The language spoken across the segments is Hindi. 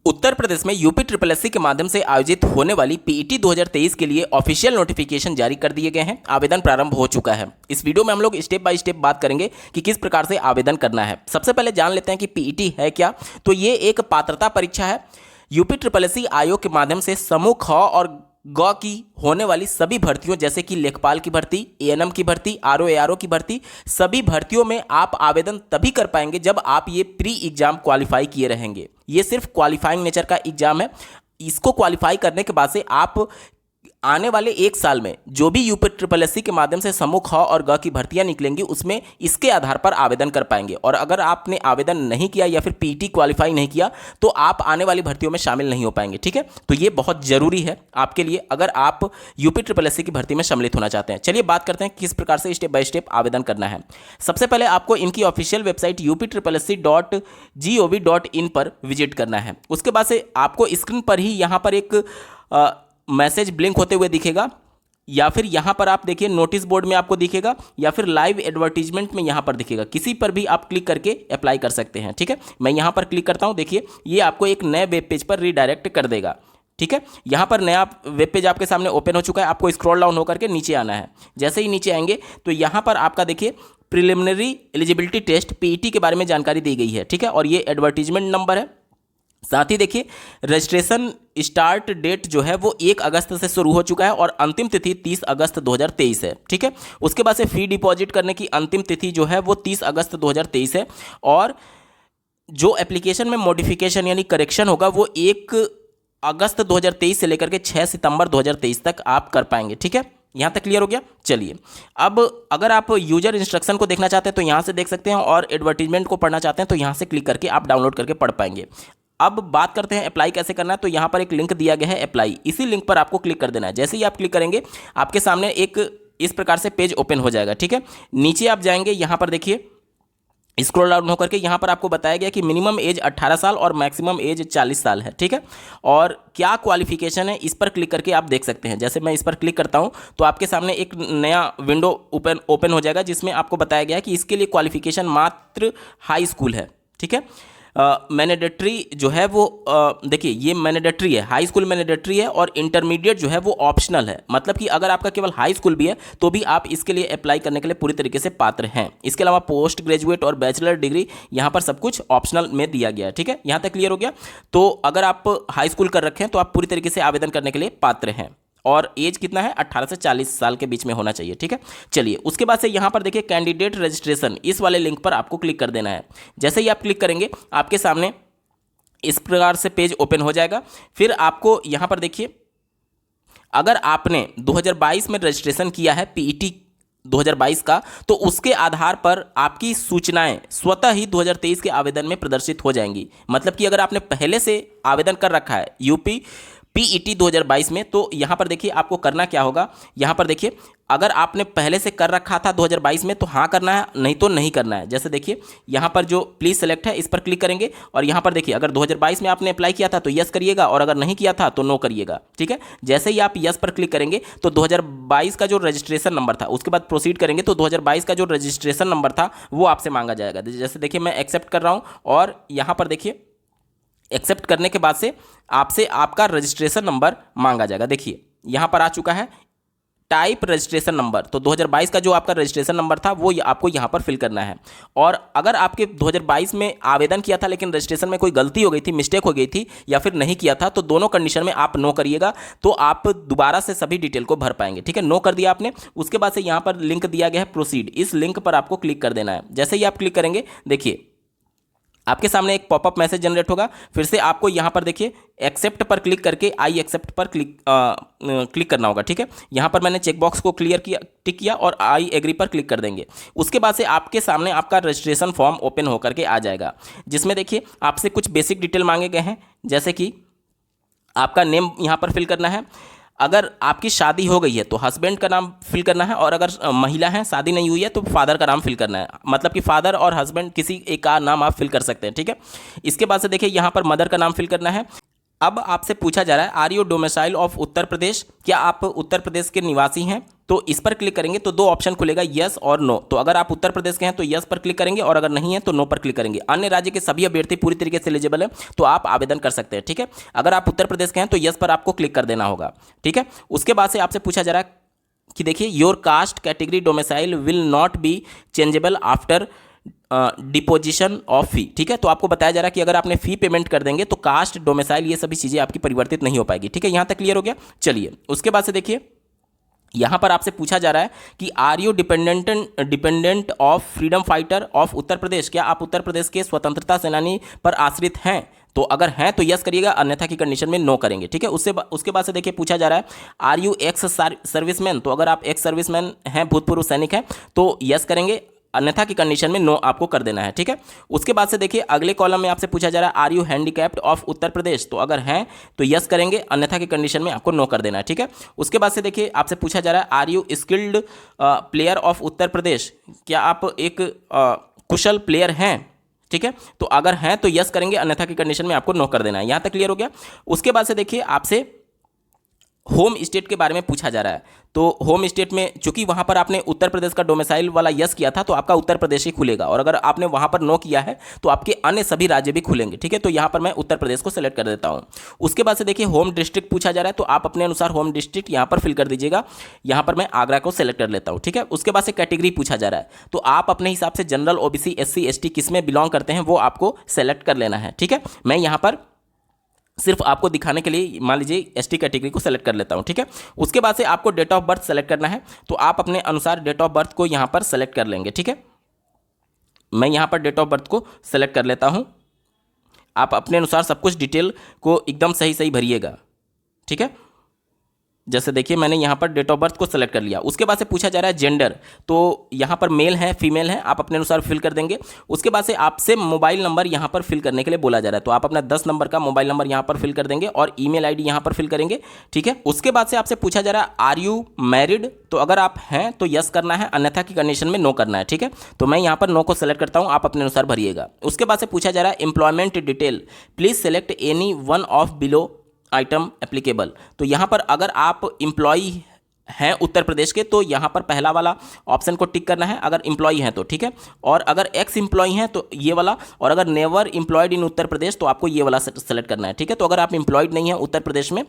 उत्तर प्रदेश में यूपी ट्रिपल एससी के माध्यम से आयोजित होने वाली पीईटी 2023 के लिए ऑफिशियल नोटिफिकेशन जारी कर दिए गए हैं। आवेदन प्रारंभ हो चुका है। इस वीडियो में हम लोग स्टेप बाय स्टेप बात करेंगे कि किस प्रकार से आवेदन करना है। सबसे पहले जान लेते हैं कि पीईटी है क्या। तो ये एक पात्रता परीक्षा है। यूपी ट्रिपल एससी आयोग के माध्यम से समूह ख और ग की होने वाली सभी भर्तियों जैसे कि लेखपाल की भर्ती, एएनएम की भर्ती, आरओ एआरओ की भर्ती, सभी भर्तियों में आप आवेदन तभी कर पाएंगे जब आप ये प्री एग्जाम क्वालिफाई किए रहेंगे। ये सिर्फ क्वालिफाइंग नेचर का एग्जाम है। इसको क्वालिफाई करने के बाद से आप आने वाले एक साल में जो भी यूपी ट्रिपल एससी के माध्यम से समूह ख और ग की भर्तियां निकलेंगी उसमें इसके आधार पर आवेदन कर पाएंगे। और अगर आपने आवेदन नहीं किया या फिर पीईटी क्वालिफाई नहीं किया तो आप आने वाली भर्तियों में शामिल नहीं हो पाएंगे। ठीक है, तो ये बहुत जरूरी है आपके लिए अगर आप यूपी ट्रिपल एससी की भर्ती में सम्मिलित होना चाहते हैं। चलिए बात करते हैं किस प्रकार से स्टेप बाय स्टेप आवेदन करना है। सबसे पहले आपको इनकी ऑफिशियल वेबसाइट upSSC.gov.in पर विजिट करना है। उसके बाद से आपको स्क्रीन पर ही यहाँ पर एक मैसेज ब्लिंक होते हुए दिखेगा, या फिर यहाँ पर आप देखिए नोटिस बोर्ड में आपको दिखेगा, या फिर लाइव एडवर्टीजमेंट में यहाँ पर दिखेगा। किसी पर भी आप क्लिक करके अप्लाई कर सकते हैं। ठीक है, मैं यहाँ पर क्लिक करता हूँ। देखिए ये आपको एक नए वेब पेज पर रीडायरेक्ट कर देगा। ठीक है, यहाँ पर नया वेब पेज आपके सामने ओपन हो चुका है। आपको स्क्रॉल डाउन होकर के नीचे आना है। जैसे ही नीचे आएंगे तो यहाँ पर आपका देखिए प्रिलिमिनरी एलिजिबिलिटी टेस्ट पीईटी के बारे में जानकारी दी गई है। ठीक है, और ये एडवर्टीजमेंट नंबर है। साथ ही देखिए रजिस्ट्रेशन स्टार्ट डेट जो है वो 1 अगस्त से शुरू हो चुका है और अंतिम तिथि 30 अगस्त 2023 है। ठीक है, उसके बाद से फ़ी डिपॉजिट करने की अंतिम तिथि जो है वो 30 अगस्त 2023 है। और जो एप्लीकेशन में मॉडिफिकेशन यानी करेक्शन होगा वो 1 अगस्त 2023 से लेकर के 6 सितंबर 2023 तक आप कर पाएंगे। ठीक है, यहाँ तक क्लियर हो गया। चलिए अब अगर आप यूजर इंस्ट्रक्शन को देखना चाहते हैं तो यहाँ से देख सकते हैं, और एडवर्टीजमेंट को पढ़ना चाहते हैं तो यहाँ से क्लिक करके आप डाउनलोड करके पढ़ पाएंगे। अब बात करते हैं अप्लाई कैसे करना है। तो यहाँ पर एक लिंक दिया गया है अप्लाई, इसी लिंक पर आपको क्लिक कर देना है। जैसे ही आप क्लिक करेंगे आपके सामने एक इस प्रकार से पेज ओपन हो जाएगा। ठीक है, नीचे आप जाएंगे, यहाँ पर देखिए स्क्रॉल डाउन होकर के यहाँ पर आपको बताया गया कि मिनिमम एज 18 साल और मैक्सिमम एज 40 साल है। ठीक है, और क्या क्वालिफिकेशन है इस पर क्लिक करके आप देख सकते हैं। जैसे मैं इस पर क्लिक करता हूँ तो आपके सामने एक नया विंडो ओपन हो जाएगा जिसमें आपको बताया गया है कि इसके लिए क्वालिफिकेशन मात्र हाई स्कूल है। ठीक है, मैंडेटरी जो है वो देखिए ये मैंडेटरी है, हाई स्कूल मैंडेटरी है, और इंटरमीडिएट जो है वो ऑप्शनल है। मतलब कि अगर आपका केवल हाई स्कूल भी है तो भी आप इसके लिए अप्लाई करने के लिए पूरी तरीके से पात्र हैं। इसके अलावा पोस्ट ग्रेजुएट और बैचलर डिग्री यहाँ पर सब कुछ ऑप्शनल में दिया गया है। ठीक है, यहाँ तक क्लियर हो गया। तो अगर आप हाई स्कूल कर रखे हैं तो आप पूरी तरीके से आवेदन करने के लिए पात्र हैं, और एज कितना है 18 से 40 साल के बीच में होना चाहिए। ठीक है, चलिए उसके बाद से यहाँ पर देखिए कैंडिडेट रजिस्ट्रेशन, इस वाले लिंक पर आपको क्लिक कर देना है। जैसे ही आप क्लिक करेंगे आपके सामने इस प्रकार से पेज ओपन हो जाएगा। फिर आपको यहाँ पर देखिए अगर आपने 2022 में रजिस्ट्रेशन किया है पीईटी 2022 का तो उसके आधार पर आपकी सूचनाएं स्वतः ही 2023 के आवेदन में प्रदर्शित हो जाएंगी। मतलब कि अगर आपने पहले से आवेदन कर रखा है यूपी पीईटी 2022 में तो यहाँ पर देखिए आपको करना क्या होगा। यहाँ पर देखिए अगर आपने पहले से कर रखा था 2022 में तो हाँ करना है, नहीं तो नहीं करना है। जैसे देखिए यहाँ पर जो प्लीज़ सेलेक्ट है इस पर क्लिक करेंगे, और यहाँ पर देखिए अगर 2022 में आपने अप्लाई किया था तो यस करिएगा, और अगर नहीं किया था तो नो करिएगा। ठीक है, जैसे ही आप यस पर क्लिक करेंगे तो 2022 का जो रजिस्ट्रेशन नंबर था उसके बाद प्रोसीड करेंगे तो 2022 का जो रजिस्ट्रेशन नंबर था वो आपसे मांगा जाएगा। जैसे देखिए मैं एक्सेप्ट कर रहा हूँ, और यहाँ पर देखिए एक्सेप्ट करने के बाद से आपसे आपका रजिस्ट्रेशन नंबर मांगा जाएगा। देखिए यहाँ पर आ चुका है टाइप रजिस्ट्रेशन नंबर। तो 2022 का जो आपका रजिस्ट्रेशन नंबर था वो आपको यहाँ पर फिल करना है। और अगर आपके 2022 में आवेदन किया था लेकिन रजिस्ट्रेशन में कोई गलती हो गई थी, मिस्टेक हो गई थी, या फिर नहीं किया था, तो दोनों कंडीशन में आप नो करिएगा तो आप दोबारा से सभी डिटेल को भर पाएंगे। ठीक है, नो कर दिया आपने, उसके बाद से यहाँ पर लिंक दिया गया है प्रोसीड, इस लिंक पर आपको क्लिक कर देना है। जैसे ही आप क्लिक करेंगे देखिए आपके सामने एक पॉपअप मैसेज जनरेट होगा। फिर से आपको यहाँ पर देखिए एक्सेप्ट पर क्लिक करके आई एक्सेप्ट पर क्लिक करना होगा। ठीक है, यहाँ पर मैंने चेकबॉक्स को क्लियर किया, टिक किया, और आई एग्री पर क्लिक कर देंगे। उसके बाद से आपके सामने आपका रजिस्ट्रेशन फॉर्म ओपन होकर के आ जाएगा, जिसमें देखिए आपसे कुछ बेसिक डिटेल मांगे गए हैं। जैसे कि आपका नेम यहाँ पर फिल करना है, अगर आपकी शादी हो गई है तो हस्बैंड का नाम फिल करना है, और अगर महिला है शादी नहीं हुई है तो फादर का नाम फिल करना है। मतलब कि फादर और हस्बैंड किसी एक का नाम आप फिल कर सकते हैं। ठीक है, इसके बाद से देखिए यहाँ पर मदर का नाम फिल करना है। अब आपसे पूछा जा रहा है are you domicile of Uttar Pradesh, क्या आप उत्तर प्रदेश के निवासी हैं? तो इस पर क्लिक करेंगे तो दो ऑप्शन खुलेगा, यस और नो। तो अगर आप उत्तर प्रदेश के हैं तो यस पर क्लिक करेंगे, और अगर नहीं है तो नो पर क्लिक करेंगे। अन्य राज्य के सभी अभ्यर्थी पूरी तरीके से एलिजिबल है, तो आप आवेदन कर सकते हैं। ठीक है, अगर आप उत्तर प्रदेश के हैं तो यस पर आपको क्लिक कर देना होगा। ठीक है, उसके बाद से आपसे पूछा जा रहा है कि देखिए your caste category domicile will not be changeable after deposition of fee. ठीक है, तो आपको बताया जा रहा है कि अगर आपने फी पेमेंट कर देंगे तो कास्ट डोमिसाइल ये सभी चीज़ें आपकी परिवर्तित नहीं हो पाएगी। ठीक है, यहाँ तक क्लियर हो गया। चलिए उसके बाद से देखिए यहाँ पर आपसे पूछा जा रहा है कि are you dependent of freedom fighter of Uttar Pradesh, क्या आप उत्तर प्रदेश के स्वतंत्रता सेनानी पर आश्रित हैं? तो अगर हैं तो यस करिएगा, अन्यथा की कंडीशन में नो करेंगे। ठीक है, उसके बाद से देखिए पूछा जा रहा है आर यू एक्स सर्विसमैन, तो अगर आप एक्स सर्विसमैन हैं, भूतपूर्व सैनिक हैं, तो यस करेंगे, अन्यथा की कंडीशन में नो आपको कर देना है। ठीक है, उसके बाद से देखिए अगले कॉलम में आपसे पूछा जा रहा है are you handicapped of Uttar प्रदेश, तो अगर हैं तो यस करेंगे, अन्यथा की कंडीशन में आपको नो कर देना है। ठीक है, उसके बाद से देखिए आपसे पूछा जा रहा है are you skilled player of Uttar Pradesh, क्या आप एक कुशल प्लेयर हैं? ठीक है, तो अगर हैं तो यस करेंगे, अन्यथा की कंडीशन में आपको नो कर देना है। यहां तक क्लियर हो गया। उसके बाद से देखिए आपसे होम स्टेट के बारे में पूछा जा रहा है, तो होम स्टेट में चूंकि वहां पर आपने उत्तर प्रदेश का डोमिसाइल वाला यस किया था तो आपका उत्तर प्रदेश ही खुलेगा, और अगर आपने वहां पर नो किया है तो आपके अन्य सभी राज्य भी खुलेंगे। ठीक है, तो यहां पर मैं उत्तर प्रदेश को सेलेक्ट कर देता हूं। उसके बाद से देखिए होम डिस्ट्रिक्ट पूछा जा रहा है, तो आप अपने अनुसार होम डिस्ट्रिक्ट यहां पर फिल कर दीजिएगा। यहां पर मैं आगरा को सेलेक्ट कर लेता हूं। ठीक है, उसके बाद से कैटेगरी पूछा जा रहा है, तो आप अपने हिसाब से जनरल, ओबीसी, एससी, एसटी किस में बिलोंग करते हैं वो आपको सेलेक्ट कर लेना है। ठीक है, मैं यहां पर सिर्फ आपको दिखाने के लिए मान लीजिए एसटी कैटेगरी को सेलेक्ट कर लेता हूं। ठीक है, उसके बाद से आपको डेट ऑफ बर्थ सेलेक्ट करना है, तो आप अपने अनुसार डेट ऑफ बर्थ को यहां पर सेलेक्ट कर लेंगे। ठीक है, मैं यहां पर डेट ऑफ बर्थ को सेलेक्ट कर लेता हूं। आप अपने अनुसार सब कुछ डिटेल को एकदम सही सही भरिएगा। ठीक है, जैसे देखिए मैंने यहाँ पर डेट ऑफ बर्थ को सेलेक्ट कर लिया। उसके बाद से पूछा जा रहा है जेंडर, तो यहाँ पर मेल है फीमेल है, आप अपने अनुसार फिल कर देंगे। उसके बाद से आपसे मोबाइल नंबर यहाँ पर फिल करने के लिए बोला जा रहा है, तो आप अपना 10 नंबर का मोबाइल नंबर यहाँ पर फिल कर देंगे और ईमेल आईडी यहाँ पर फिल करेंगे। ठीक है, उसके बाद से आपसे पूछा जा रहा है आर यू मैरिड, तो अगर आप हैं तो यस करना है, अन्यथा की कंडीशन में नो करना है। ठीक है, तो मैं यहाँ पर नो को सेलेक्ट करता हूँ, आप अपने अनुसार भरिएगा। उसके बाद से पूछा जा रहा है employment detail, please select any one of below item applicable, तो यहाँ पर अगर आप इंप्लॉई हैं उत्तर प्रदेश के तो यहाँ पर पहला वाला ऑप्शन को टिक करना है, अगर इंप्लॉई हैं तो। ठीक है, और अगर एक्स इंप्लॉई हैं तो ये वाला, और अगर नेवर इंप्लॉयड इन उत्तर प्रदेश तो आपको ये वाला सेलेक्ट करना है। ठीक है, तो अगर आप इंप्लॉयड नहीं है उत्तर प्रदेश में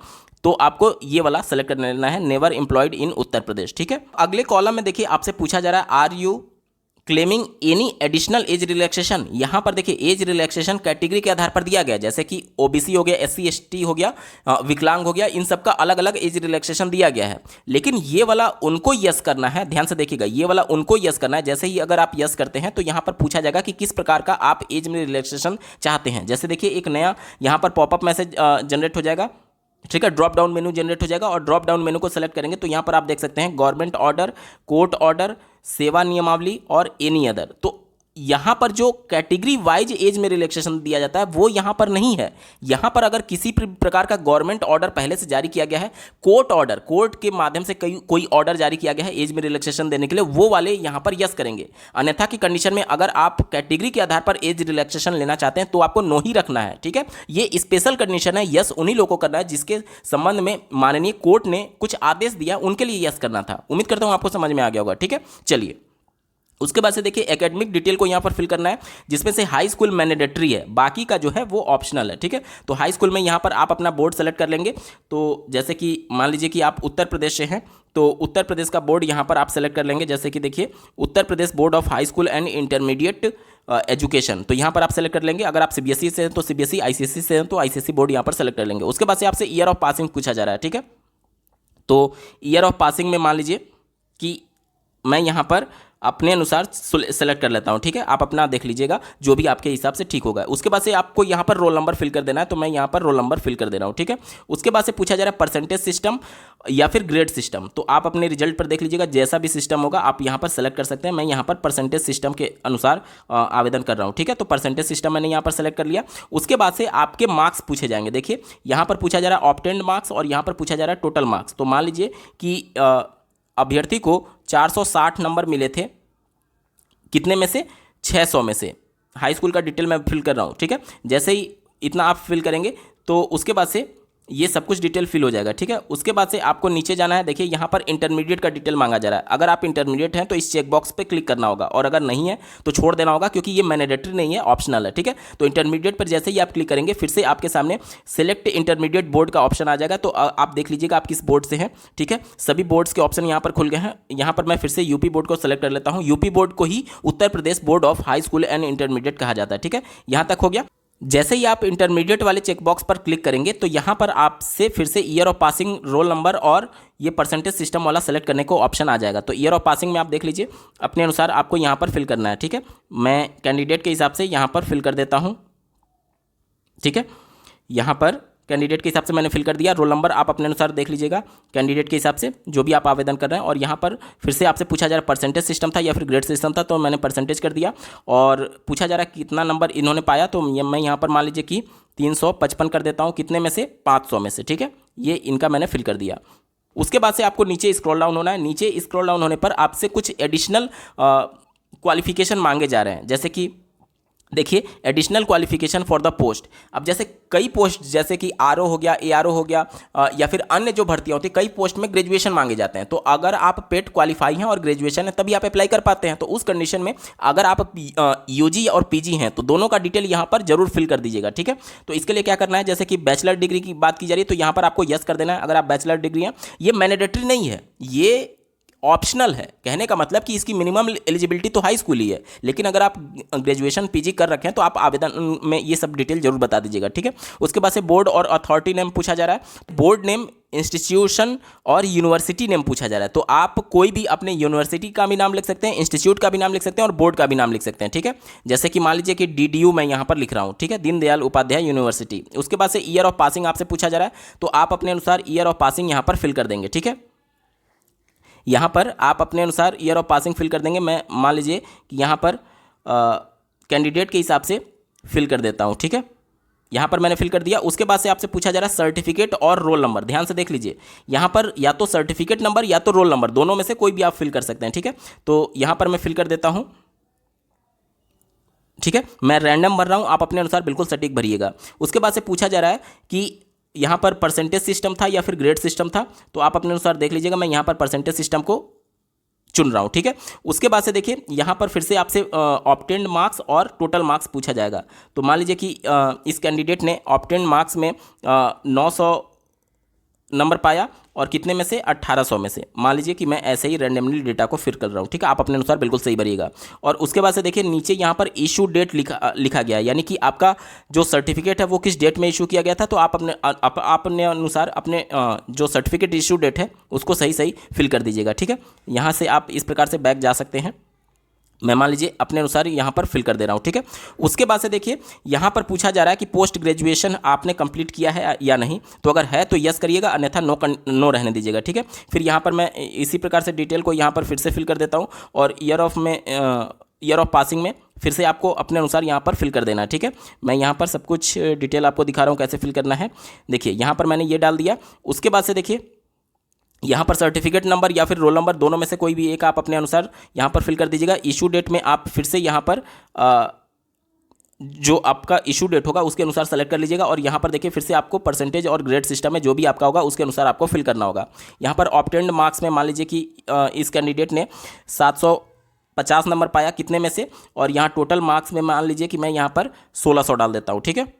तो आपको ये वाला सेलेक्ट कर लेना है, नेवर इंप्लॉयड इन उत्तर प्रदेश। ठीक है, अगले कॉलम में देखिए आपसे पूछा जा रहा है are you claiming any additional age relaxation, यहां पर देखिए एज रिलैक्सेशन कैटेगरी के आधार पर दिया गया, जैसे कि ओबीसी हो गया, एससी एसटी हो गया, विकलांग हो गया, इन सब का अलग अलग एज रिलैक्सेशन दिया गया है। लेकिन ये वाला उनको यस करना है, ध्यान से देखिएगा, ये वाला उनको यस करना है। जैसे ही अगर आप यस करते हैं तो यहां पर पूछा जाएगा कि किस प्रकार का आप एज में रिलैक्सेशन चाहते हैं। जैसे देखिए एक नया यहां पर पॉपअप मैसेज जनरेट हो जाएगा। ठीक है, ड्रॉप डाउन मेनू जनरेट हो जाएगा, और ड्रॉप डाउन मेनू को सेलेक्ट करेंगे तो यहाँ पर आप देख सकते हैं गवर्नमेंट ऑर्डर, कोर्ट ऑर्डर, सेवा नियमावली और एनी अदर। तो यहाँ पर जो कैटेगरी वाइज एज में रिलैक्सेशन दिया जाता है वो यहाँ पर नहीं है। यहाँ पर अगर किसी प्रकार का गवर्नमेंट ऑर्डर पहले से जारी किया गया है, कोर्ट ऑर्डर, कोर्ट के माध्यम से कोई ऑर्डर जारी किया गया है एज में रिलैक्सेशन देने के लिए, वो वाले यहाँ पर यस करेंगे। अन्यथा की कंडीशन में अगर आप कैटेगरी के आधार पर एज रिलैक्सेशन लेना चाहते हैं तो आपको नो ही रखना है। ठीक है, ये स्पेशल कंडीशन है, यस उन्हीं लोगों को करना है जिसके संबंध में माननीय कोर्ट ने कुछ आदेश दिया, उनके लिए यस करना था। उम्मीद करता हूँ आपको समझ में आ गया होगा। ठीक है, चलिए उसके बाद से देखिए एकेडमिक डिटेल को यहाँ पर फिल करना है, जिसमें से हाई स्कूल मैंडेटरी है, बाकी का जो है वो ऑप्शनल है। ठीक है, तो हाई स्कूल में यहाँ पर आप अपना बोर्ड सेलेक्ट कर लेंगे। तो जैसे कि मान लीजिए कि आप उत्तर प्रदेश से हैं तो उत्तर प्रदेश का बोर्ड यहाँ पर आप सेलेक्ट कर लेंगे। जैसे कि देखिए Uttar Pradesh board of high school and intermediate education, तो यहाँ पर आप सेलेक्ट कर लेंगे। अगर आप सीबीएसई से हैं तो सीबीएसई, आईसीएसई से हैं तो आईसीएसई बोर्ड यहाँ पर सेलेक्ट कर लेंगे। उसके बाद से आपसे ईयर ऑफ पासिंग पूछा जा रहा है। ठीक है, तो ईयर ऑफ पासिंग में मान लीजिए कि मैं यहाँ पर अपने अनुसार सेलेक्ट कर लेता हूँ। ठीक है, आप अपना देख लीजिएगा जो भी आपके हिसाब से ठीक होगा। उसके बाद से आपको यहाँ पर रोल नंबर फिल कर देना है, तो मैं यहाँ पर रोल नंबर फिल कर दे रहा हूँ। ठीक है, उसके बाद से पूछा जा रहा है परसेंटेज सिस्टम या फिर ग्रेड सिस्टम, तो आप अपने रिजल्ट पर देख लीजिएगा, जैसा भी सिस्टम होगा आप यहाँ पर सेलेक्ट कर सकते हैं। मैं यहाँ पर परसेंटेज सिस्टम के अनुसार आवेदन कर रहा हूँ। ठीक है, तो परसेंटेज सिस्टम मैंने यहाँ पर सेलेक्ट कर लिया। उसके बाद से आपके मार्क्स पूछे जाएंगे। देखिए यहाँ पर पूछा जा रहा है ऑब्टेन्ड मार्क्स और यहाँ पर पूछा जा रहा है टोटल मार्क्स। तो मान लीजिए कि अभ्यर्थी को 460 नंबर मिले थे, कितने में से? 600 में से। हाई स्कूल का डिटेल मैं फिल कर रहा हूँ। ठीक है, जैसे ही इतना आप फिल करेंगे तो उसके बाद से ये सब कुछ डिटेल फिल हो जाएगा, ठीक है। उसके बाद से आपको नीचे जाना है। देखिए यहाँ पर इंटरमीडिएट का डिटेल मांगा जा रहा है। अगर आप इंटरमीडिएट हैं तो इस चेक बॉक्स पे क्लिक करना होगा, और अगर नहीं है तो छोड़ देना होगा, क्योंकि ये मैंडेटरी नहीं है, ऑप्शनल है, ठीक है। तो इंटरमीडिएट पर जैसे ही आप क्लिक करेंगे फिर से आपके सामने सेलेक्ट इंटरमीडिएट बोर्ड का ऑप्शन आ जाएगा। तो आप देख लीजिएगा आप किस बोर्ड से हैं, ठीक है। सभी बोर्ड्स के ऑप्शन यहाँ पर खुल गए हैं। यहाँ पर मैं फिर से यूपी बोर्ड को सेलेक्ट कर लेता हूँ। यूपी बोर्ड को ही Uttar Pradesh board of high school and intermediate कहा जाता है, ठीक है। यहाँ तक हो गया। जैसे ही आप इंटरमीडिएट वाले चेकबॉक्स पर क्लिक करेंगे तो यहाँ पर आपसे फिर से year of passing, roll number और ये परसेंटेज सिस्टम वाला सेलेक्ट करने को ऑप्शन आ जाएगा। तो ईयर ऑफ पासिंग में आप देख लीजिए अपने अनुसार आपको यहाँ पर फिल करना है, ठीक है। मैं कैंडिडेट के हिसाब से यहाँ पर फिल कर देता हूँ, ठीक है। यहाँ पर कैंडिडेट के हिसाब से मैंने फिल कर दिया। रोल नंबर आप अपने अनुसार देख लीजिएगा कैंडिडेट के हिसाब से जो भी आप आवेदन कर रहे हैं। और यहाँ पर फिर से आपसे पूछा जा रहा है परसेंटेज सिस्टम था या फिर ग्रेड सिस्टम था, तो मैंने परसेंटेज कर दिया। और पूछा जा रहा है कितना नंबर इन्होंने पाया, तो मैं यहाँ पर मान लीजिए कि 355 कर देता हूँ। कितने में से? 500 में से, ठीक है। ये इनका मैंने फिल कर दिया। उसके बाद से आपको नीचे स्क्रॉल डाउन होना है। नीचे स्क्रॉल डाउन होने पर आपसे कुछ एडिशनल क्वालिफिकेशन मांगे जा रहे हैं, जैसे कि देखिए additional qualification for the post. अब जैसे कई पोस्ट जैसे कि आरओ हो गया, एआरओ हो गया, या फिर अन्य जो भर्तियां होती है, कई पोस्ट में ग्रेजुएशन मांगे जाते हैं। तो अगर आप पेट क्वालिफाई हैं और ग्रेजुएशन है तभी आप अप्लाई कर पाते हैं। तो उस कंडीशन में अगर आप यूजी और पीजी हैं तो दोनों का डिटेल यहाँ पर जरूर फिल कर दीजिएगा, ठीक है। तो इसके लिए क्या करना है, जैसे कि बैचलर डिग्री की बात की जा रही है तो यहाँ पर आपको यस कर देना है। अगर आप बैचलर डिग्री हैं, ये मैंडेटरी नहीं है, ये ऑप्शनल है। कहने का मतलब कि इसकी मिनिमम एलिजिबिलिटी तो हाई स्कूल ही है, लेकिन अगर आप ग्रेजुएशन पीजी कर रखे हैं तो आप आवेदन में ये सब डिटेल जरूर बता दीजिएगा, ठीक है। उसके बाद से बोर्ड और अथॉरिटी नेम पूछा जा रहा है। बोर्ड नेम, इंस्टीट्यूशन और यूनिवर्सिटी नेम पूछा जा रहा है। तो आप कोई भी अपने यूनिवर्सिटी का भी नाम लिख सकते हैं, इंस्टीट्यूट का भी नाम लिख सकते हैं और बोर्ड का भी नाम लिख सकते हैं, ठीक है। जैसे कि मान लीजिए कि DDU मैं यहाँ पर लिख रहा हूँ, ठीक है, दीनदयाल उपाध्याय यूनिवर्सिटी। उसके बाद से ईयर ऑफ पासिंग आपसे पूछा जा रहा है, तो आप अपने अनुसार ईयर ऑफ पासिंग यहाँ पर फिल कर देंगे, ठीक है। यहाँ पर आप अपने अनुसार ईयर ऑफ पासिंग फिल कर देंगे। मैं मान लीजिए कि यहाँ पर कैंडिडेट के हिसाब से फिल कर देता हूँ, ठीक है। यहाँ पर मैंने फिल कर दिया। उसके बाद से आपसे पूछा जा रहा है सर्टिफिकेट और रोल नंबर। ध्यान से देख लीजिए, यहाँ पर या तो सर्टिफिकेट नंबर या तो रोल नंबर, दोनों में से कोई भी आप फिल कर सकते हैं, ठीक है। तो यहाँ पर मैं फिल कर देता हूँ, ठीक है। मैं रैंडम भर रहा हूँ, आप अपने अनुसार बिल्कुल सटीक भरिएगा। उसके बाद से पूछा जा रहा है कि यहाँ पर परसेंटेज सिस्टम था या फिर ग्रेड सिस्टम था, तो आप अपने अनुसार देख लीजिएगा। मैं यहाँ पर परसेंटेज सिस्टम को चुन रहा हूँ, ठीक है। उसके बाद से देखिए यहाँ पर फिर से आपसे ऑब्टेन्ड मार्क्स और टोटल मार्क्स पूछा जाएगा। तो मान लीजिए कि इस कैंडिडेट ने ऑब्टेन्ड मार्क्स में 900 नंबर पाया और कितने में से? 1800 में से। मान लीजिए कि मैं ऐसे ही रैंडमली डेटा को फिल कर रहा हूँ, ठीक है। आप अपने अनुसार बिल्कुल सही भरिएगा। और उसके बाद से देखिए नीचे यहाँ पर इशू डेट लिखा गया है, यानी कि आपका जो सर्टिफिकेट है वो किस डेट में इशू किया गया था। तो आप अपने अनुसार अपने जो सर्टिफिकेट इशू डेट है उसको सही सही फिल कर दीजिएगा, ठीक है। यहाँ से आप इस प्रकार से बैक जा सकते हैं। मैं मान लीजिए अपने अनुसार यहाँ पर फिल कर दे रहा हूँ, ठीक है। उसके बाद से देखिए यहाँ पर पूछा जा रहा है कि पोस्ट ग्रेजुएशन आपने कंप्लीट किया है या नहीं। तो अगर है तो यस करिएगा, अन्यथा नो रहने दीजिएगा, ठीक है। फिर यहाँ पर मैं इसी प्रकार से डिटेल को यहाँ पर फिर से फिल कर देता हूँ। और ईयर ऑफ पासिंग में फिर से आपको अपने अनुसार यहाँ पर फिल कर देना है, ठीक है। मैं यहाँ पर सब कुछ डिटेल आपको दिखा रहा हूँ कैसे फिल करना है। देखिए यहाँ पर मैंने ये डाल दिया। उसके बाद से देखिए यहाँ पर सर्टिफिकेट नंबर या फिर रोल नंबर, दोनों में से कोई भी एक आप अपने अनुसार यहाँ पर फिल कर दीजिएगा। इशू डेट में आप फिर से यहाँ पर जो आपका इशू डेट होगा उसके अनुसार सेलेक्ट कर लीजिएगा। और यहाँ पर देखिए फिर से आपको परसेंटेज और ग्रेड सिस्टम में जो भी आपका होगा उसके अनुसार आपको फिल करना होगा। यहाँ पर ऑब्टेन्ड मार्क्स में मान लीजिए कि इस कैंडिडेट ने 750 नंबर पाया, कितने में से? और यहाँ टोटल मार्क्स में मान लीजिए कि मैं यहाँ पर 1600 डाल देता हूँ, ठीक है।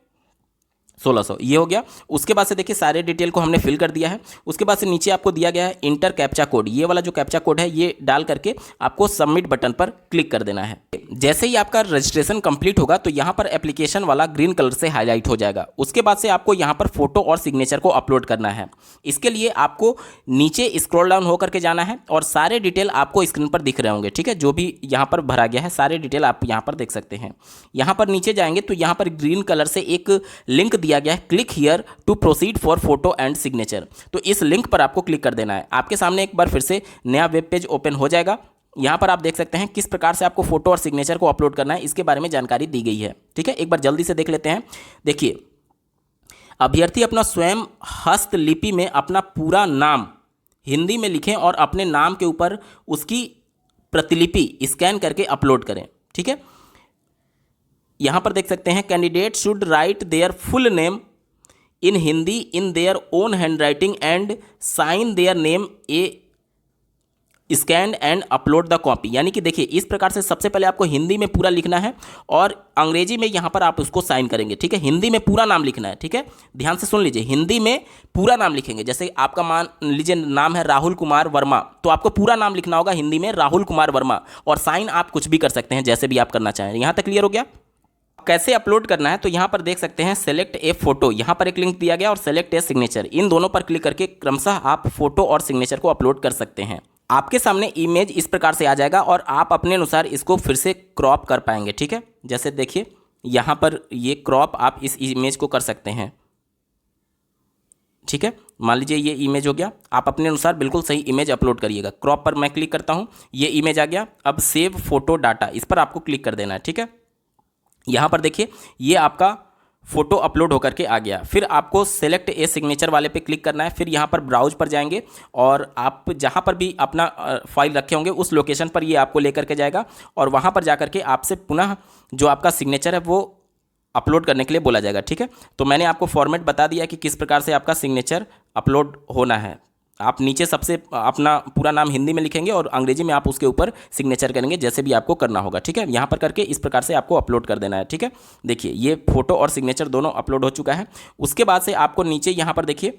1600 ये हो गया। उसके बाद से देखिए सारे डिटेल को हमने फिल कर दिया है। उसके बाद से नीचे आपको दिया गया है इंटर कैप्चा कोड। ये वाला जो कैप्चा कोड है ये डाल करके आपको सबमिट बटन पर क्लिक कर देना है। जैसे ही आपका रजिस्ट्रेशन कंप्लीट होगा तो यहाँ पर एप्लीकेशन वाला ग्रीन कलर से हाईलाइट हो जाएगा। उसके बाद से आपको यहाँ पर फोटो और सिग्नेचर को अपलोड करना है। इसके लिए आपको नीचे स्क्रॉल डाउन होकर के जाना है और सारे डिटेल आपको स्क्रीन पर दिख रहे होंगे, ठीक है। जो भी यहाँ पर भरा गया है सारे डिटेल आप यहाँ पर देख सकते हैं। यहाँ पर नीचे जाएंगे तो यहाँ पर ग्रीन कलर से एक लिंक दिया गया है, click here to proceed for photo and signature. तो इस लिंक पर आपको क्लिक कर देना है। आपके सामने एक बार फिर से नया वेब पेज ओपन हो जाएगा। यहाँ पर आप देख सकते हैं किस प्रकार से आपको फोटो और सिग्नेचर को अपलोड करना है, इसके बारे में जानकारी दी गई है, ठीक है। एक बार जल्दी से देख लेते हैं। देखिए अभ्यर्थी अपना स्वयं हस्तलिपि में अपना पूरा नाम हिंदी में लिखें और अपने नाम के ऊपर उसकी प्रतिलिपि स्कैन करके अपलोड करें, ठीक है। यहाँ पर देख सकते हैं candidate should write their full name in Hindi in their own hand writing and sign their name a scan and upload the copy. यानी कि देखिए इस प्रकार से सबसे पहले आपको हिंदी में पूरा लिखना है और अंग्रेजी में यहाँ पर आप उसको साइन करेंगे, ठीक है। हिंदी में पूरा नाम लिखना है, ठीक है, ध्यान से सुन लीजिए, हिंदी में पूरा नाम लिखेंगे। जैसे आपका मान लीजिए नाम है राहुल कुमार वर्मा, तो आपको पूरा नाम लिखना होगा हिंदी में राहुल कुमार वर्मा, और साइन आप कुछ भी कर सकते हैं जैसे भी आप करना चाहें। यहाँ तक क्लियर हो गया। कैसे अपलोड करना है तो यहाँ पर देख सकते हैं सेलेक्ट ए फोटो, यहाँ पर एक लिंक दिया गया, और सेलेक्ट ए सिग्नेचर, इन दोनों पर क्लिक करके क्रमशः आप फोटो और सिग्नेचर को अपलोड कर सकते हैं। आपके सामने इमेज इस प्रकार से आ जाएगा और आप अपने अनुसार इसको फिर से क्रॉप कर पाएंगे, ठीक है। जैसे देखिए यहाँ पर ये क्रॉप आप इस इमेज को कर सकते हैं, ठीक है। मान लीजिए ये इमेज हो गया, आप अपने अनुसार बिल्कुल सही इमेज अपलोड करिएगा। क्रॉप पर मैं क्लिक करता हूँ, ये इमेज आ गया। अब सेव फोटो डाटा, इस पर आपको क्लिक कर देना है, ठीक है। यहाँ पर देखिए ये आपका फोटो अपलोड होकर के आ गया। फिर आपको सेलेक्ट ए सिग्नेचर वाले पे क्लिक करना है। फिर यहाँ पर ब्राउज पर जाएंगे और आप जहाँ पर भी अपना फाइल रखे होंगे उस लोकेशन पर ये आपको लेकर के जाएगा, और वहाँ पर जाकर के आपसे पुनः जो आपका सिग्नेचर है वो अपलोड करने के लिए बोला जाएगा, ठीक है। तो मैंने आपको फॉर्मेट बता दिया कि किस प्रकार से आपका सिग्नेचर अपलोड होना है। आप नीचे सबसे अपना पूरा नाम हिंदी में लिखेंगे और अंग्रेजी में आप उसके ऊपर सिग्नेचर करेंगे, जैसे भी आपको करना होगा, ठीक है। यहाँ पर करके इस प्रकार से आपको अपलोड कर देना है, ठीक है। देखिए ये फोटो और सिग्नेचर दोनों अपलोड हो चुका है। उसके बाद से आपको नीचे यहाँ पर देखिए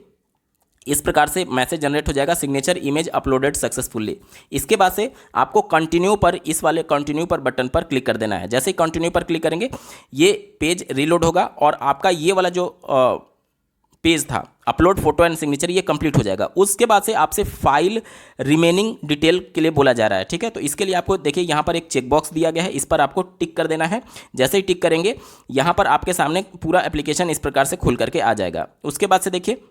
इस प्रकार से मैसेज जनरेट हो जाएगा, सिग्नेचर इमेज अपलोडेड सक्सेसफुली। इसके बाद से आपको कंटिन्यू पर, इस वाले कंटिन्यू पर बटन पर क्लिक कर देना है। जैसे ही कंटिन्यू पर क्लिक करेंगे ये पेज रीलोड होगा और आपका ये वाला जो पेज था अपलोड फोटो एंड सिग्नेचर ये कंप्लीट हो जाएगा। उसके बाद से आपसे फाइल रिमेनिंग डिटेल के लिए बोला जा रहा है, ठीक है। तो इसके लिए आपको देखिए यहाँ पर एक चेक बॉक्स दिया गया है, इस पर आपको टिक कर देना है। जैसे ही टिक करेंगे यहाँ पर आपके सामने पूरा एप्लीकेशन इस प्रकार से खुल करके आ जाएगा। उसके बाद से देखिए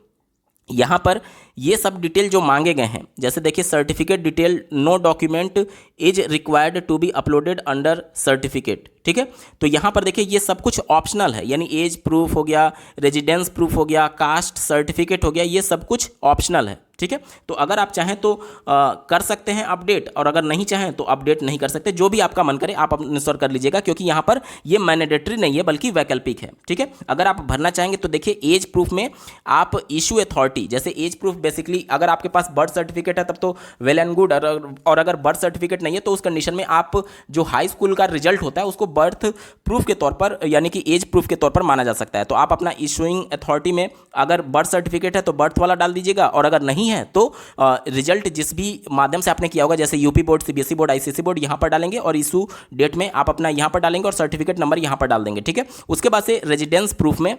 यहाँ पर ये सब डिटेल जो मांगे गए हैं, जैसे देखिए certificate detail, no document is required to be uploaded under certificate, ठीक है। तो यहाँ पर देखिए ये सब कुछ ऑप्शनल है, यानी एज प्रूफ हो गया, रेजिडेंस प्रूफ हो गया, कास्ट सर्टिफिकेट हो गया, ये सब कुछ ऑप्शनल है, ठीक है। तो अगर आप चाहें तो कर सकते हैं अपडेट, और अगर नहीं चाहें तो अपडेट नहीं कर सकते। जो भी आपका मन करे आप अनुसार कर लीजिएगा, क्योंकि यहाँ पर ये मैंडेटरी नहीं है बल्कि वैकल्पिक है, ठीक है। अगर आप भरना चाहेंगे तो देखिए एज प्रूफ में आप इशू अथॉरिटी, जैसे एज प्रूफ बेसिकली अगर आपके पास बर्थ सर्टिफिकेट है तब तो वेल एंड गुड, और अगर बर्थ सर्टिफिकेट नहीं है तो उस कंडीशन में आप जो हाई स्कूल का रिजल्ट होता है उसको बर्थ प्रूफ के तौर पर, यानी कि एज प्रूफ के तौर पर माना जा सकता है। तो आप अपना इशूइंग अथॉरिटी में अगर बर्थ सर्टिफिकेट है तो बर्थ वाला डाल दीजिएगा, और अगर नहीं है तो रिजल्ट जिस भी माध्यम से आपने किया होगा, जैसे UP board, CBSE board, ICSE board, यहाँ पर डालेंगे, और इशू डेट में आप अपना यहाँ पर डालेंगे और सर्टिफिकेट नंबर यहाँ पर डाल देंगे, ठीक है। उसके बाद से रेजिडेंस प्रूफ में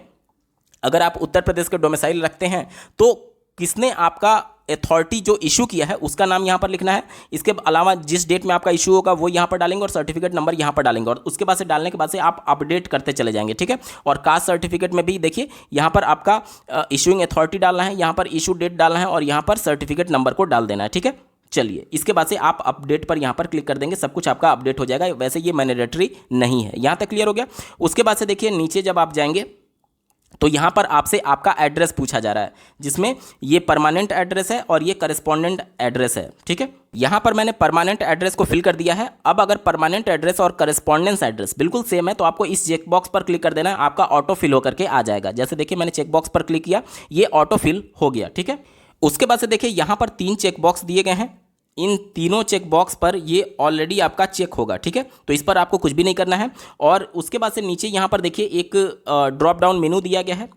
अगर आप उत्तर प्रदेश के डोमिसाइल रखते हैं तो किसने आपका अथॉरिटी जो इशू किया है उसका नाम यहाँ पर लिखना है। इसके अलावा जिस डेट में आपका इशू होगा वो यहाँ पर डालेंगे और सर्टिफिकेट नंबर यहाँ पर डालेंगे, और उसके बाद से डालने के बाद से आप अपडेट करते चले जाएंगे, ठीक है। और कास्ट सर्टिफिकेट में भी देखिए यहाँ पर आपका इशूइंग अथॉरिटी डालना है, यहाँ पर इशू डेट डालना है, और यहाँ पर सर्टिफिकेट नंबर को डाल देना है, ठीक है। चलिए इसके बाद से आप अपडेट पर यहाँ पर क्लिक कर देंगे, सब कुछ आपका अपडेट हो जाएगा। वैसे ये मैंडेटरी नहीं है। यहाँ तक क्लियर हो गया। उसके बाद से देखिए नीचे जब आप जाएंगे तो यहाँ पर आपसे आपका एड्रेस पूछा जा रहा है, जिसमें ये परमानेंट एड्रेस है और ये करस्पॉन्डेंट एड्रेस है, ठीक है। यहाँ पर मैंने परमानेंट एड्रेस को फिल कर दिया है। अब अगर परमानेंट एड्रेस और करस्पॉन्डेंस एड्रेस बिल्कुल सेम है तो आपको इस चेक बॉक्स पर क्लिक कर देना है, आपका ऑटो फिल होकर के आ जाएगा। जैसे देखिए मैंने चेक बॉक्स पर क्लिक किया, ये ऑटो फिल हो गया, ठीक है। उसके बाद से देखिए यहाँ पर 3 चेक बॉक्स दिए गए हैं, इन तीनों चेक बॉक्स पर ये ऑलरेडी आपका चेक होगा, ठीक है। तो इस पर आपको कुछ भी नहीं करना है। और उसके बाद से नीचे यहाँ पर देखिए एक ड्रॉप डाउन मेनू दिया गया है,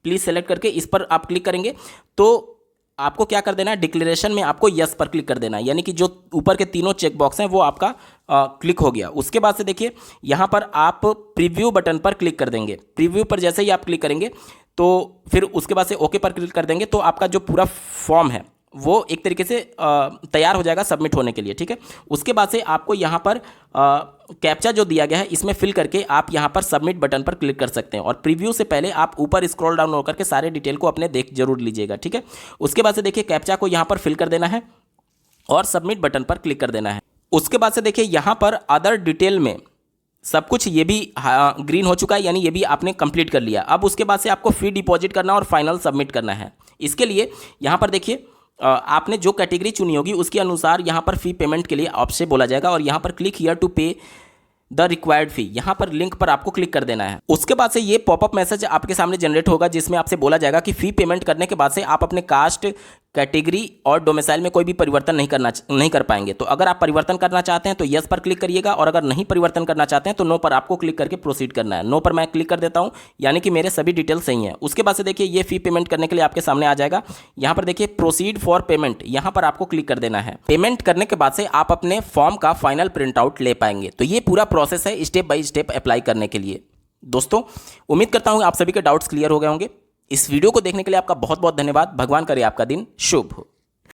प्लीज़ सेलेक्ट करके इस पर आप क्लिक करेंगे तो आपको क्या कर देना है, डिक्लेरेशन में आपको यस पर क्लिक कर देना है, यानी कि जो ऊपर के तीनों चेक बॉक्स हैं वो आपका क्लिक हो गया। उसके बाद से देखिए यहाँ पर आप प्रीव्यू बटन पर क्लिक कर देंगे। प्रीव्यू पर जैसे ही आप क्लिक करेंगे तो फिर उसके बाद से ओके पर क्लिक कर देंगे, तो आपका जो पूरा फॉर्म है वो एक तरीके से तैयार हो जाएगा सबमिट होने के लिए, ठीक है। उसके बाद से आपको यहाँ पर कैप्चा जो दिया गया है इसमें फिल करके आप यहाँ पर सबमिट बटन पर क्लिक कर सकते हैं। और प्रीव्यू से पहले आप ऊपर स्क्रॉल डाउन होकर के सारे डिटेल को अपने देख जरूर लीजिएगा, ठीक है। उसके बाद से देखिए कैप्चा को यहाँ पर फिल कर देना है और सबमिट बटन पर क्लिक कर देना है। उसके बाद से देखिए यहाँ पर अदर डिटेल में सब कुछ ये भी ग्रीन हो चुका है, यानी ये भी आपने कंप्लीट कर लिया। अब उसके बाद से आपको फी डिपॉजिट करना और फाइनल सबमिट करना है। इसके लिए यहाँ पर देखिए आपने जो कैटेगरी चुनी होगी उसके अनुसार यहाँ पर फी पेमेंट के लिए आपसे बोला जाएगा, और यहाँ पर क्लिक हियर टू पे द रिक्वायर्ड फी, यहाँ पर लिंक पर आपको क्लिक कर देना है। उसके बाद से ये पॉपअप मैसेज आपके सामने जनरेट होगा जिसमें आपसे बोला जाएगा कि फी पेमेंट करने के बाद से आप अपने कास्ट, कैटेगरी और डोमिसाइल में कोई भी परिवर्तन नहीं कर पाएंगे। तो अगर आप परिवर्तन करना चाहते हैं तो यस पर क्लिक करिएगा, और अगर नहीं परिवर्तन करना चाहते हैं तो नो पर आपको क्लिक करके प्रोसीड करना है। नो पर मैं क्लिक कर देता हूं, यानी कि मेरे सभी डिटेल सही हैं। उसके बाद से देखिए ये फी पेमेंट करने के लिए आपके सामने आ जाएगा। यहाँ पर देखिए प्रोसीड फॉर पेमेंट, यहाँ पर आपको क्लिक कर देना है। पेमेंट करने के बाद से आप अपने फॉर्म का फाइनल प्रिंट आउट ले पाएंगे। तो ये पूरा प्रोसेस है स्टेप बाय स्टेप अप्लाई करने के लिए। दोस्तों उम्मीद करता हूँ आप सभी के डाउट्स क्लियर हो गए होंगे। इस वीडियो को देखने के लिए आपका बहुत बहुत धन्यवाद। भगवान करे आपका दिन शुभ हो।